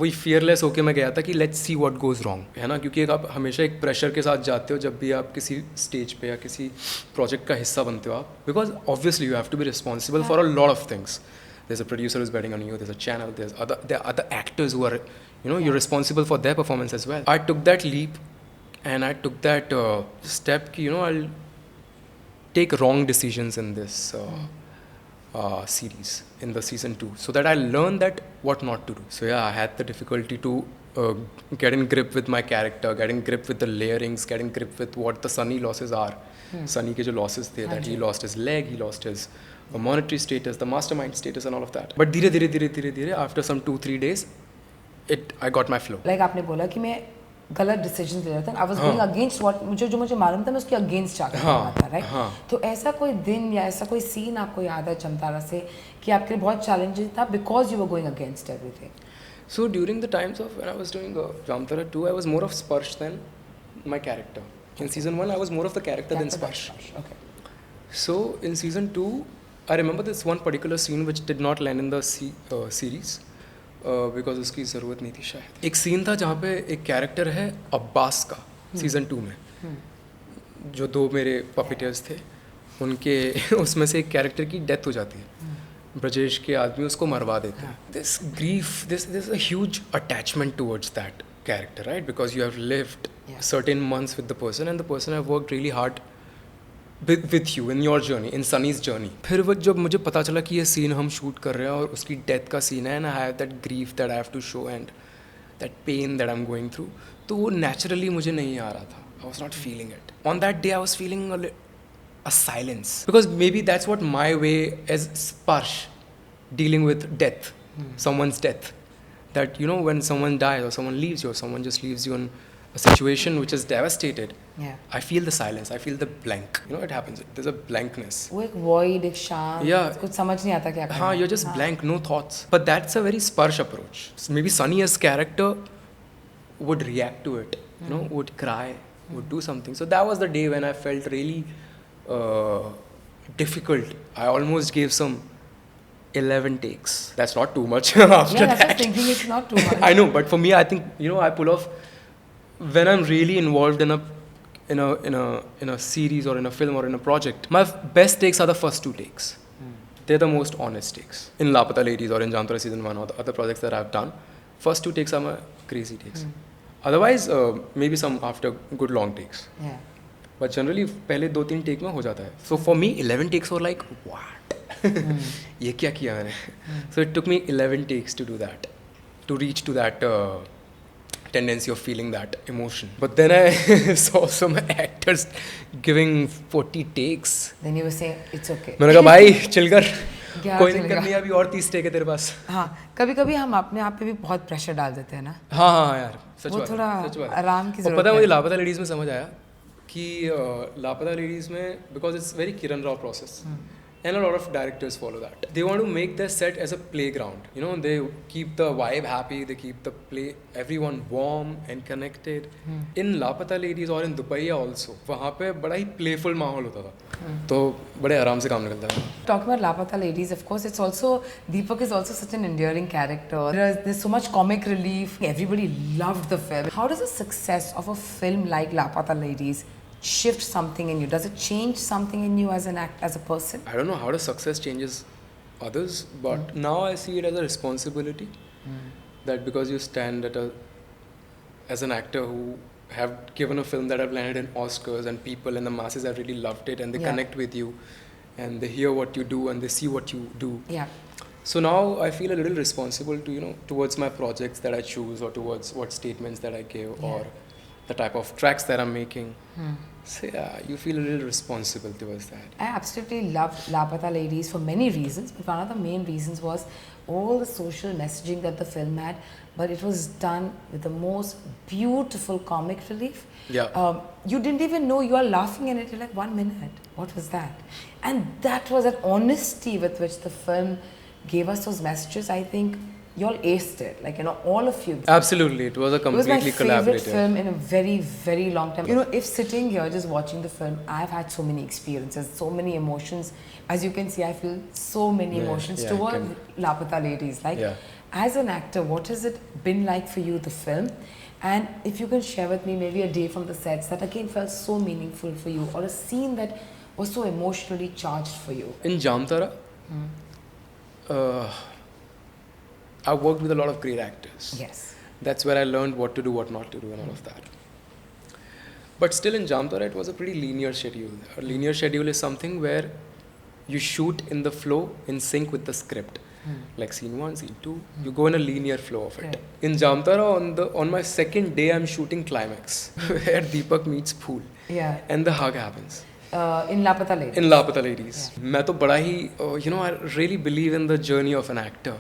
वही fearless होके मैं गया था कि let's see what goes wrong, है ना. क्योंकि आप हमेशा एक प्रेशर के साथ जाते हो जब भी आप किसी स्टेज पे या किसी प्रोजेक्ट का हिस्सा बनते हो आप. Because obviously you have to be responsible for a lot of things. there's a producer who's betting on you, there's a channel, there are other actors who are, you know, you're responsible for their performance as well. I took that leap and I took that step कि, you know, I'll take wrong decisions in this series, in the season 2, so that I learned that what not to do. So yeah, I had the difficulty to uh, get in grip with my character, get in grip with the layerings, get in grip with what the Sunny losses are. Sunny के जो losses थे, that he lost his leg, he lost his monetary status, the mastermind status and all of that. But धीरे after some 2-3 days, I got my flow. Like आपने बोला कि मैं गलत decision ले रहा था, I was going against what मुझे मालूम था, मैं उसके against जा रहा था, right? तो ऐसा कोई दिन या ऐसा कोई सीन आपको याद है जमतारा से कि आपके लिए बहुत चैलेंजिंग था because you were going against everything? So during the times of when I was doing Jamtara 2, I was more of Sparsh than my character. In season 1, I was more of the character than Sparsh. Okay. So in season 2, I remember this one particular scene which did not land in the series. Because उसकी ज़रूरत नहीं थी शायद. एक scene था जहाँ पे एक कैरेक्टर है अब्बास का सीज़न 2 में, जो 2 मेरे पपिटर्स थे उनके उसमें से एक कैरेक्टर की डेथ हो जाती है. ब्रजेश के आदमी उसको मरवा देते हैं. This grief, this a huge attachment towards that character, right? Because you have lived certain months with the person and the person have worked really hard with you in your journey, in Sunny's journey. फिर वो जब मुझे पता चला कि ये scene हम shoot कर रहे हैं और उसकी डेथ का सीन है, and I have that grief that I have to show and that pain that I'm going through, तो वो naturally मुझे नहीं आ रहा था. I was not feeling it. On that day I was feeling a silence, because maybe that's what my way as Sparsh dealing with death, someone's death, that you know when someone dies or someone leaves you or someone just leaves you in a situation which is devastated, I feel the silence, I feel the blank, you know, it happens, there's a blankness, वो एक void, एक शांत, कुछ समझ नहीं आता क्या करना. you're just blank, no thoughts. But that's a very Sparsh approach. Maybe Sunny as character would react to it, you know, would cry, would do something. So that was the day when I felt really difficult. I almost gave some 11 takes. That's not too much. After that's that, thinking it's not too much. I know, but for me, I think, you know, I pull off when I'm really involved in a series or in a film or in a project. My best takes are the first 2 takes. They're the most honest takes. In Lapata Ladies or in Jamtara season 1 or the other projects that I've done, first 2 takes are my crazy takes. Otherwise, maybe some after good long takes. Yeah. But generally, पहले 2-3 take में हो जाता है. So for me, 11 takes were like, what? ये क्या किया मैंने? So it took me 11 takes to do that, to reach to that tendency of feeling that emotion. But then I saw some actors giving 40 takes. Then you were saying it's okay. मैंने कहा भाई chill कर, कोई चलेगा? नहीं करनी, अभी और 30 take है तेरे पास. हाँ, कभी-कभी हम अपने आप पे भी बहुत प्रेशर डाल देते हैं ना. हाँ यार, सच वो बात है, थोड़ा सच बात है. आराम की और जरूरत पता है है. मुझे लापता लेडीज़ में समझ आया कि लापता लेडीज़ में, because it's very Kiran Rao process. And a lot of directors follow that. They want to make their set as a playground. You know, they keep the vibe happy, they keep the everyone warm and connected. In Lapata Ladies or in Dupaiya also, वहाँ पे बड़ा ही playful माहौल होता था. तो बड़े आराम से काम निकलता है. Talking about Lapata Ladies, of course, it's also, Deepak is also such an endearing character. There's so much comic relief. Everybody loved the film. How does the success of a film like Lapata Ladies shift something in you? Does it change something in you as a person? I don't know how the success changes others, but now I see it as a responsibility. That because you stand as an actor who have given a film that have landed in Oscars and people and the masses have really loved it and they connect with you and they hear what you do and they see what you do. Yeah. So now I feel a little responsible to, you know, towards my projects that I choose or towards what statements that I give or the type of tracks that I'm making. So yeah, you feel a little responsible towards that. I absolutely loved Lapata Ladies for many reasons, but one of the main reasons was all the social messaging that the film had, but it was done with the most beautiful comic relief. Yeah. You didn't even know you are laughing in it. You're like, 1 minute, what was that? And that was an honesty with which the film gave us those messages. I think you all aced it, like, you know, all of you. Absolutely, it was a completely collaborative. It was my favorite film in a very, very long time. You know, if sitting here just watching the film, I've had so many experiences, so many emotions. As you can see, I feel so many emotions towards Lapata Ladies. Like, as an actor, what has it been like for you, the film? And if you can share with me maybe a day from the sets that again felt so meaningful for you, or a scene that was so emotionally charged for you. In Jamtara, I worked with a lot of great actors. Yes. That's where I learned what to do, what not to do, and all of that. But still in Jamtara, it was a pretty linear schedule. A linear schedule is something where you shoot in the flow, in sync with the script. Like scene 1, scene 2, you go in a linear flow of it. Right. In Jamtara, on my second day, I'm shooting climax where Deepak meets Phool Yeah. and the hug happens. In Lapata Ladies. In Lapata Ladies. मैं तो बड़ा ही, I really believe in the journey of an actor.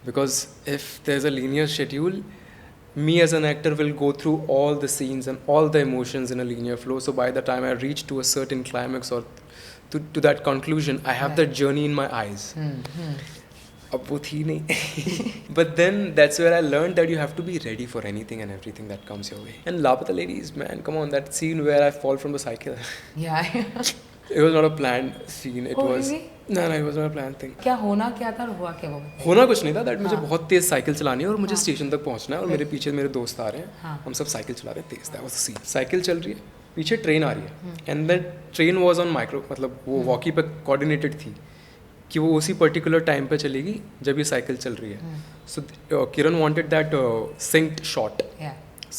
Because if there's a linear schedule, me as an actor will go through all the scenes and all the emotions in a linear flow. So by the time I reach to a certain climax or to that conclusion, I have that journey in my eyes. अब वो थी नहीं. But then that's where I learned that you have to be ready for anything and everything that comes your way. And Lapata Ladies, man, come on, that scene where I fall from the cycle. Yeah. It was not a planned scene. It was really? No, it was not a planned thing. क्या होना क्या था और हुआ क्या वो? होना कुछ नहीं था. दैट मुझे बहुत तेज साइकिल चलानी है और मुझे स्टेशन तक पहुंचना है और मेरे पीछे मेरे दोस्त आ रहे हैं. हम सब साइकिल चला रहे हैं तेज. That was the scene. Cycle चल रही है, पीछे ट्रेन आ रही है. And that train was on micro, मतलब वो वॉकी पे कोऑर्डिनेटेड थी कि वो उसी पर्टिकुलर टाइम पे चलेगी जब ये साइकिल चल रही है. So Kiran wanted that synced shot,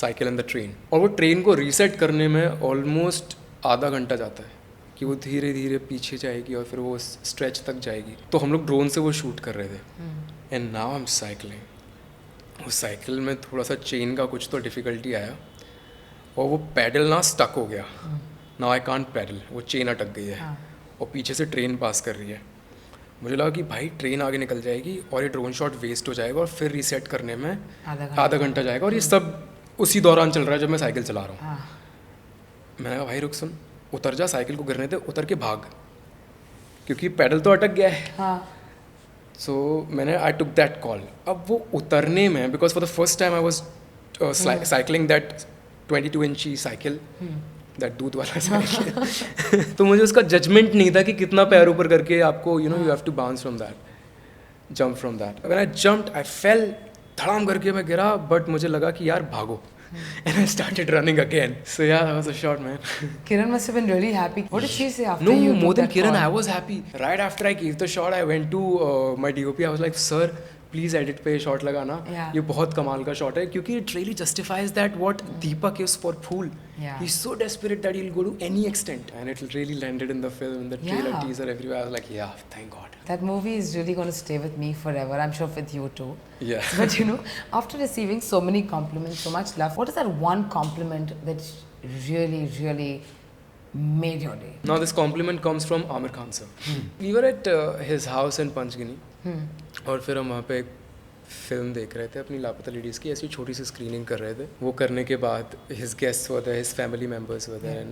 cycle and the train. और वो ट्रेन को रीसेट करने में ऑलमोस्ट आधा घंटा जाता है कि वो धीरे धीरे पीछे जाएगी और फिर वो स्ट्रेच तक जाएगी. तो हम लोग ड्रोन से वो शूट कर रहे थे. And now I am cycling. उस साइकिल में थोड़ा सा चेन का कुछ तो डिफ़िकल्टी आया और वो पैडल ना स्टक हो गया. नाउ आई कांट पैडल, वो चेन अटक गई है और पीछे से ट्रेन पास कर रही है. मुझे लगा कि भाई ट्रेन आगे निकल जाएगी और ये ड्रोन शॉट वेस्ट हो जाएगा और फिर रीसेट करने में आधा घंटा जाएगा. और ये सब उसी दौरान चल रहा है जब मैं साइकिल चला रहा हूँ. मैंने कहा भाई रुक, सुन, उतर जा, साइकिल को गिरने दे, उतर के भाग, क्योंकि पैडल तो अटक गया है. सो मैंने आई टुक दैट कॉल. अब वो उतरने में, because for the first time I was cycling that 22 इंची साइकिल, दैट दूध वाला साइकिल. तो मुझे उसका जजमेंट नहीं था कि कितना पैर ऊपर करके आपको you have to bounce from that, jump from that. When I jumped I fell, धड़ाम करके मैं गिरा. बट मुझे लगा कि यार भागो. And I started running again. So yeah, that was a shot, man. Kiran must have been really happy. What did she say after No, you more took than that Kiran, call? I was happy. Right after I gave the shot, I went to my DOP. I was like, sir, please edit पे shot लगाना. ये बहुत कमाल का shot है क्योंकि it really justifies that what Deepak is for fool. He is so desperate that he will go to any extent and it really landed in the film, in the trailer, teaser, everywhere. I was like, yeah, thank God. That movie is really going to stay with me forever. I'm sure with you too. Yeah. But after receiving so many compliments, so much love, what is that one compliment that really, really made your day? Now this compliment comes from Amir Khan sir. We were at his house in Panchgini. और फिर हम वहाँ पे एक film देख रहे थे अपनी लापता लेडीज़ की. ऐसी छोटी सी स्क्रीनिंग कर रहे थे. वो करने के बाद his guests were there, his family members were there and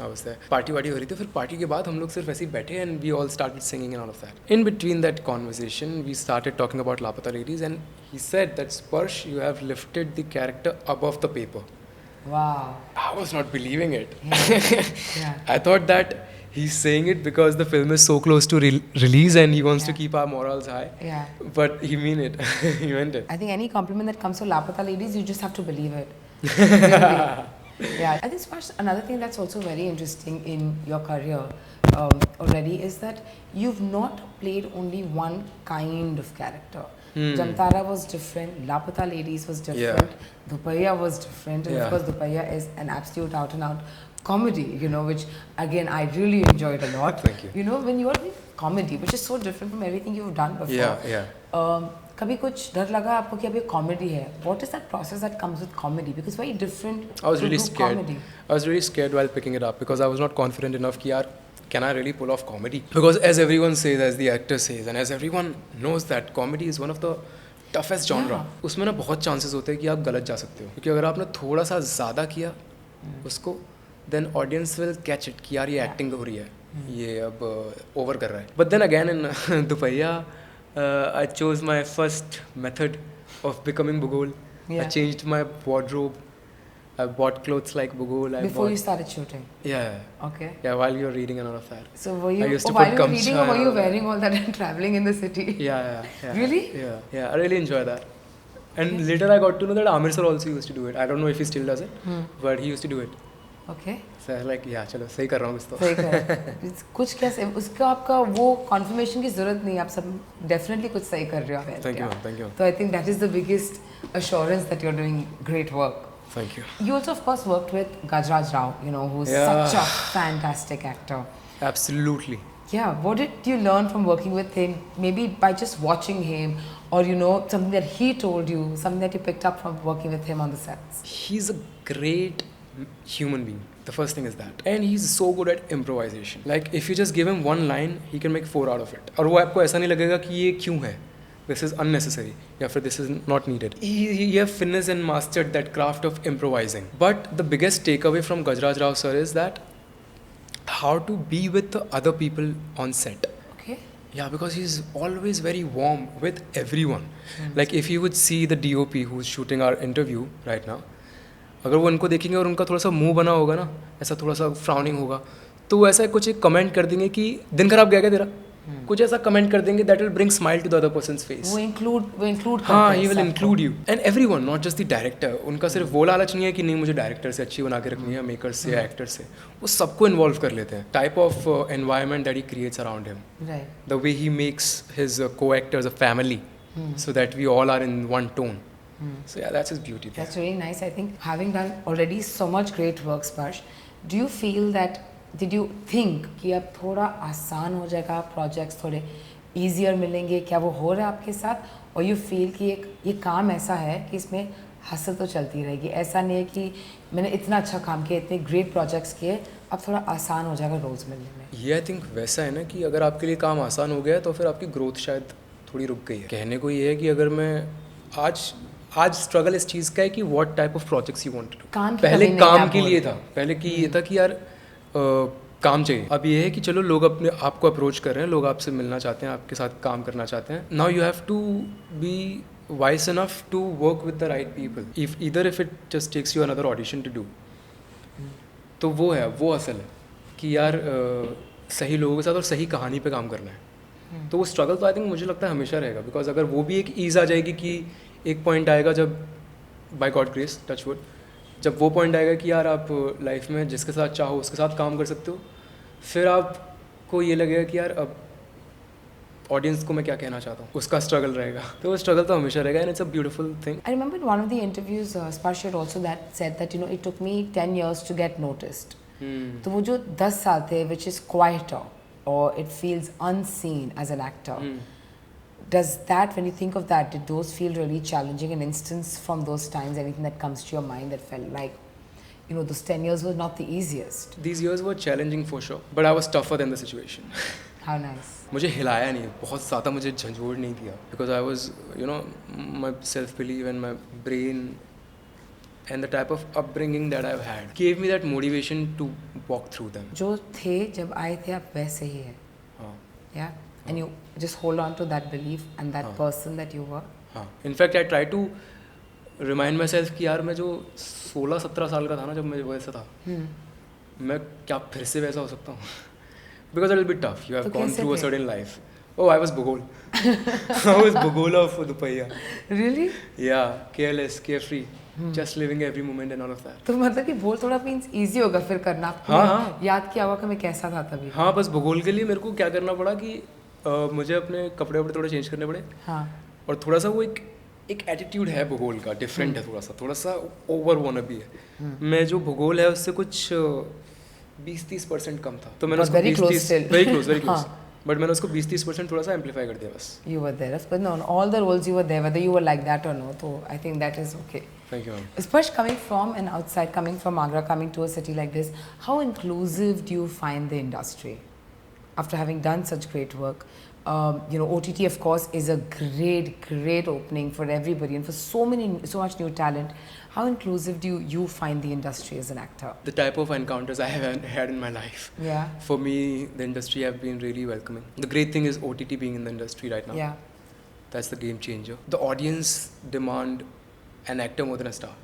I was there. Party वार्टी हो रही थी. फिर पार्टी के बाद हम लोग सिर्फ ऐसे ही बैठे and we all started singing and all of that. In between that conversation we started talking about Laapataa ladies and he said that Sparsh, you have lifted the character above the paper. Wow. I was not believing it. Yeah. I thought that he's saying it because the film is so close to release and he wants to keep our morals high. Yeah. But he meant it. He meant it. I think any compliment that comes to Lapata Ladies, you just have to believe it. Really. Yeah. I think Sparsh, another thing that's also very interesting in your career already is that you've not played only one kind of character. Jamtara was different, Lapata Ladies was different, Dupaiya was different, and of course Dupaiya is an absolute out and out comedy, which again I really enjoyed a lot. Thank you. When you are doing comedy, which is so different from everything you've done before. Yeah. कभी कुछ डर लगा आपको कि अब ये comedy है? What is that process that comes with comedy? Because very different. I was really to do scared. Comedy. I was really scared while picking it up because I was not confident enough कि यार can I really pull off comedy? Because as everyone says, as the actor says, and as everyone knows that comedy is one of the toughest genre. उसमें ना बहुत chances होते हैं कि आप गलत जा सकते हो क्योंकि अगर आपने थोड़ा सा ज़्यादा किया उसको, then audience will catch it कि यार ये acting हो रही है, ये अब over कर रहा है. But then again in Dupaiya, I chose my first method of becoming Bugol. I changed my wardrobe. I bought clothes like Bugol. Before you started shooting? Yeah. Okay. Yeah, while you're reading and all of that. So were you, I used to while put you were gamcha reading or were you wearing all that and traveling in the city? Yeah. Really? Yeah, I really enjoy that. And later I got to know that Amir sir also used to do it. I don't know if he still does it, but he used to do it. Okay. So I was like, yeah, चलो सही कर रहा हूँ कुछ तो. सही कर. कुछ कैसे उसका आपका वो confirmation की ज़रूरत नहीं, आप सब definitely कुछ सही कर रहे हो. Thank you. So I think that is the biggest assurance that you're doing great work. Thank you. You also of course worked with Gajraj Rao, who's such a fantastic actor. Absolutely. Yeah, what did you learn from working with him? Maybe by just watching him, or you know, something that he told you, something that you picked up from working with him on the sets. He's a great human being. The first thing is that, and he's so good at improvisation. Like if you just give him one line, he can make 4 out of it. और वो आपको ऐसा नहीं लगेगा कि ये क्यों है, this is unnecessary, या फिर this is not needed. He have finished and mastered that craft of improvising. But the biggest takeaway from Gajraj Rao sir is that how to be with the other people on set. Okay. Yeah, because he's always very warm with everyone. Like if you would see the DOP who's shooting our interview right now, अगर वो उनको देखेंगे और उनका थोड़ा सा मुंह बना होगा ना, ऐसा थोड़ा सा फ्राउनिंग होगा, तो वो ऐसा कुछ एक कमेंट कर देंगे कि दिन खराब गया क्या तेरा, कुछ ऐसा कमेंट कर देंगे that will bring smile to the other person's face. वो include हाँ, he will include you and everyone, not just the director. उनका सिर्फ वो लालच नहीं है कि नहीं मुझे डायरेक्टर से अच्छी बना के रखनी है, मेकर से या एक्टर से, वो सबको इन्वॉल्व कर लेते हैं. Type of environment that he creates around him, Right. the way he makes his co-actors a family, so that we all are in one tone. So yeah, that's his beauty there. That's really nice. I think having done already so much great work, Sparsh, do you feel that, did you think कि अब थोड़ा आसान हो जाएगा, projects थोड़े easier मिलेंगे, क्या वो हो रहा है आपके साथ? और you feel कि ये काम ऐसा है कि इसमें हसल तो चलती रहेगी, ऐसा नहीं है कि मैंने इतना अच्छा काम किया, इतने great projects किए, अब थोड़ा आसान हो जाएगा roles मिलने में? ये आई थिंक वैसा है ना कि अगर आपके लिए काम आसान हो गया तो फिर आपकी ग्रोथ शायद थोड़ी रुक गई है. कहने को ये है कि अगर मैं आज स्ट्रगल इस चीज़ का है कि what type of projects you want to do. पहले काम के लिए था, पहले कि ये था कि यार काम चाहिए. अब ये है कि चलो लोग अपने आपको अप्रोच कर रहे हैं, लोग आपसे मिलना चाहते हैं, आपके साथ काम करना चाहते हैं. Now you have to be wise enough to work with the right people. If it just takes you another audition to do, तो वो है, वो असल है कि यार सही लोगों के साथ और सही कहानी पे काम करना है. तो वो स्ट्रगल तो आई थिंक मुझे लगता है हमेशा रहेगा, बिकॉज अगर वो भी एक ईज़ आ जाएगी कि एक पॉइंट आएगा जब by God grace touch wood, जब वो पॉइंट आएगा कि यार आप लाइफ में जिसके साथ चाहो उसके साथ काम कर सकते हो, फिर आपको ये लगेगा कि यार अब ऑडियंस को मैं क्या कहना चाहता हूँ, उसका स्ट्रगल रहेगा. तो वो स्ट्रगल तो हमेशा रहेगा, and it's a beautiful thing. I remember in one of the interviews, Sparsh had also said that, you know, it took me 10 years to get noticed. तो वो जो 10 साल थे, which is quieter, or it feels unseen as an actor. Does that, when you think of that, did those feel really challenging? An instance from those times, anything that comes to your mind that felt like, you know, those 10 years were not the easiest? These years were challenging for sure, but I was tougher than the situation. How nice. मुझे हिलाया नहीं, बहुत ज़्यादा मुझे झंझोड़ नहीं दिया, because I was, you know, my self-belief and my brain and the type of upbringing that I've had gave me that motivation to walk through them. जो थे जब आए थे आप वैसे ही है. हाँ. Yeah. And you just hold on to that belief and that person that you were. हाँ. In fact, I try to remind myself कि यार मैं जो 16-17 साल का था ना जब मैं वैसा था, मैं क्या फिर से वैसा हो सकता हूँ? Because it will be tough. You have gone through a certain life. Oh, I was Bhugol. I was Bhugol of Dupaiya. Really? Yeah, careless, carefree, just living every moment and all of that. तो मतलब कि बोल थोड़ा means easy होगा फिर करना. हाँ. याद किया होगा कि मैं कैसा था तभी. हाँ, बस भूगोल के लिए मेरे को क्या करना पड़ा कि मुझे अपने कपड़े वपड़े थोड़े चेंज करने पड़े. हाँ. और थोड़ा सा वो एक एटीट्यूड है भूगोल का, डिफरेंट है, थोड़ा सा ओवर वानबी है. मैं जो भूगोल है उससे कुछ 20-30% कम था, तो मैंने उसको very close. बट मैंने उसको 20-30% थोड़ा सा एम्पलीफाई कर दिया बस. You were there, but no, all the roles you were there, whether you were like that or not. So I think that is okay. Thank you, ma'am. Especially coming from an outside, coming from Agra, coming to a city like this, how inclusive do you find the industry? After having done such great work, you know, OTT of course is a great opening for everybody and for so much new talent. How inclusive do you find the industry as an actor? The type of encounters I have had in my life. Yeah. For me, the industry have been really welcoming. The great thing is OTT being in the industry right now. Yeah. That's the game changer. The audience demand an actor more than a star.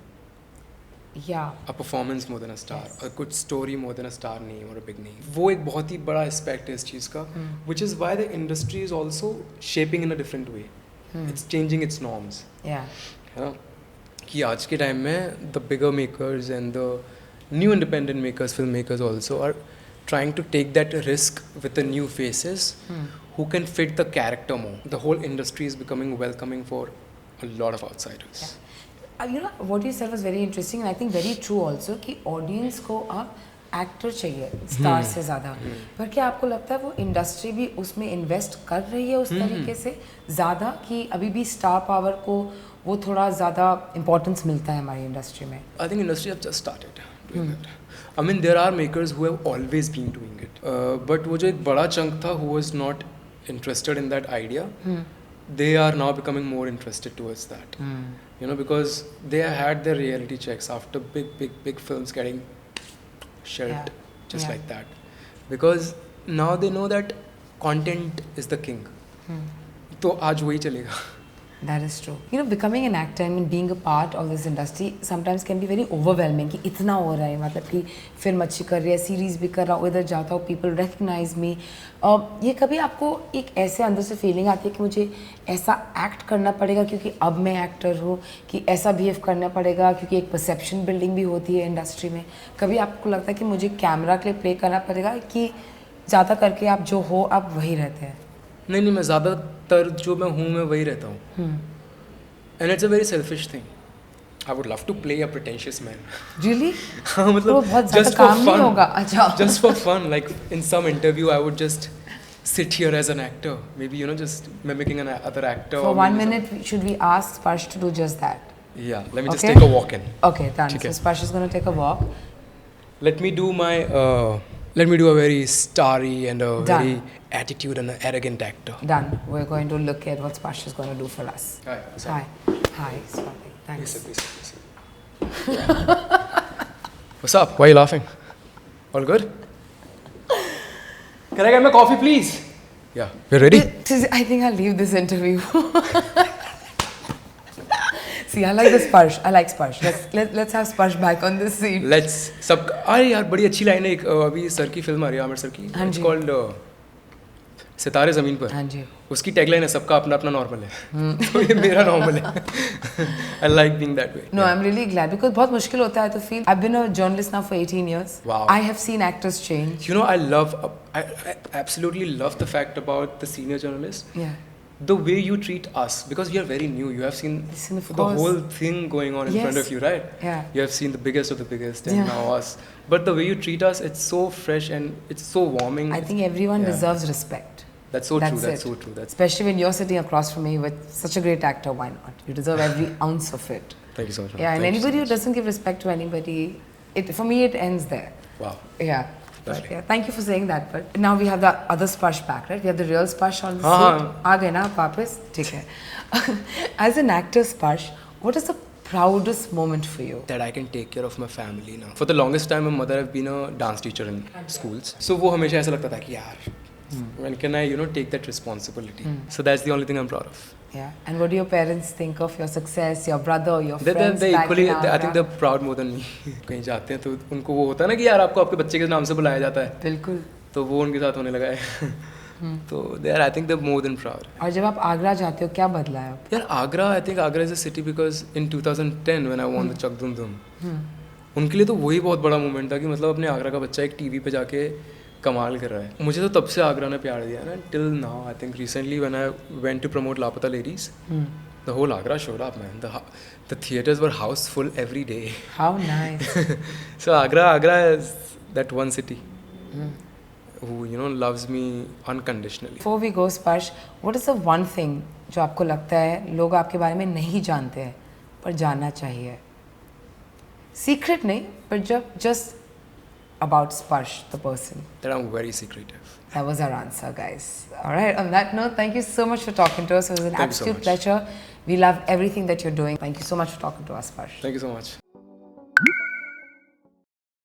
Yeah. A performance more than a star. Yes. A good story more than a star name or a big name. वो एक बहुत ही बड़ा aspect है इस चीज़ का, which is why the industry is also shaping in a different way. It's changing its norms. Yeah. है ना? कि आज के टाइम में the bigger makers and the new independent makers, filmmakers also are trying to take that risk with the new faces who can fit the character more. The whole industry is becoming welcoming for a lot of outsiders. You know, what you said was very interesting and I think very true also कि audience को अब actor चाहिए star से ज़्यादा, पर क्या आपको लगता है वो इंडस्ट्री भी उसमें इन्वेस्ट कर रही है उस तरीके से ज़्यादा, कि अभी भी स्टार पावर को वो थोड़ा ज़्यादा इम्पोर्टेंस मिलता है हमारी इंडस्ट्री में? I think industry have just started doing that. I mean, there are makers who have always been doing it. But वो जो एक बड़ा chunk था who was not interested in that idea, they are now becoming more interested towards that. You know, because they had their reality checks after big films getting shelved just Yeah. like that. Because now they know that content is the king. तो आज वही चलेगा. That is true. You know, becoming an actor, I mean, being a part of this industry sometimes can be very overwhelming. कि इतना हो रहा है, मतलब कि फिल्म अच्छी कर रही है, सीरीज भी कर रहा हूँ, इधर जाता हूँ, people recognize me. ये कभी आपको एक ऐसे अंदर से फीलिंग आती है कि मुझे ऐसा एक्ट करना पड़ेगा क्योंकि अब मैं एक्टर हूँ, कि ऐसा बिहेव करना पड़ेगा क्योंकि एक परसेप्शन बिल्डिंग भी होती है इंडस्ट्री में? कभी आपको लगता है कि मुझे कैमरा के लिए प्ले करना पड़ेगा, कि ज़्यादा करके आप जो हो आप वही रहते हैं? नहीं, मैं ज़्यादातर जो मैं हूँ मैं वही रहता हूँ. And it's a very selfish thing. I would love to play a pretentious man. Really? हाँ, तो मतलब बहुत ज़्यादा just for काम नहीं fun. होगा. अच्छा. Just for fun, like in some interview I would just sit here as an actor, maybe, you know, just mimicking an other actor. For or 1 maybe minute, should we ask Sparsh to do just that? Yeah, let me just Okay. take a walk in. Okay, done. ठीक So है. Sparsh is going to take a walk. Let me do my let me do a very starry and a Done. very attitude and an arrogant actor. Done. We're going to look at what Sparsh is going to do for us. Hi. Hi. Hi, Sparsh. Thanks. Please. What's up? Why are you laughing? All good? Can I get my coffee, please? Yeah. We're ready? I think I'll leave this interview. See, I like the Sparsh. I like Sparsh. Let's have Sparsh back on this seat. Let's सब. अरे यार बड़ी अच्छी line है एक. अभी sir की film आ रही है, आमिर सर की. हाँ It's जी. called सितारे ज़मीन पर. हाँ जी. उसकी टैगलाइन है सबका अपना अपना नॉर्मल है. तो ये मेरा नॉर्मल है. I like being that way. No, I'm really glad, because बहुत मुश्किल होता है to feel. I've been a journalist now for 18 years. Wow. I have seen actors change. You know, I absolutely love the fact about the senior journalist. Yeah. The way you treat us, because we are very new. You have seen Listen, of the course. whole thing going on in Yes. front of you, right? Yeah. You have seen the biggest of the biggest, and Yeah. now us. But the way you treat us, it's so fresh and it's so warming. I think everyone Yeah. deserves respect. That's so That's true. That's it. so true. That's. Especially when you're sitting across from me with such a great actor, why not? You deserve every ounce of it. Thank you so much. Yeah, and Thank you so anybody who much. doesn't give respect to anybody, for me, it ends there. Wow. Yeah. But Lovely. yeah, thank you for saying that. But now we have the other Sparsh back, right? We have the real Sparsh on the हाँ, seat. आ गए ना आप वापस? ठीक है. As an actor, Sparsh, what is the proudest moment for you? That I can take care of my family now. For the longest time, my mother have been a dance teacher in schools. So वो हमेशा ऐसा लगता था कि यार, when can I, you know, take that responsibility? So that's the only thing I'm proud of. Yeah. And what do your parents think of your success, your brother, your They friends they back equally, in I think Agra? they're proud more than me. कहीं जाते हैं तो उनको वो होता है ना कि यार आपको आपके बच्चे के नाम से बुलाया जाता है. बिल्कुल. तो वो उनके साथ होने लगा है. तो they are, I think they're more than proud. और जब आप आगरा जाते हो क्या बदला है? यार Agra, I think Agra is a city because in 2010 when I won the Chak Dum Dum, उनके लिए तो वही बहुत बड़ा मोमेंट था कि मतलब अपने आगरा का बच्चा एक टीवी पे जाके कमाल कर रहा है. मुझे तो तब से आगरा ने प्यार दिया ना. Till now, I think recently when I went to promote Lapata Ladies, the whole Agra showed up, man. The theaters were house full every day. How nice. So Agra is that one city who, you know, loves me unconditionally. Before we go, Sparsh, what is the one thing जो आपको लगता है लोग आपके बारे में नहीं जानते हैं पर जानना चाहिए? Secret नहीं, but just about Sparsh, the person. That I'm very secretive. That was our answer, guys. All right, on that note, thank you so much for talking to us. It was an Thank you so absolute much. pleasure. We love everything that you're doing. Thank you so much for talking to us, Sparsh. Thank you so much.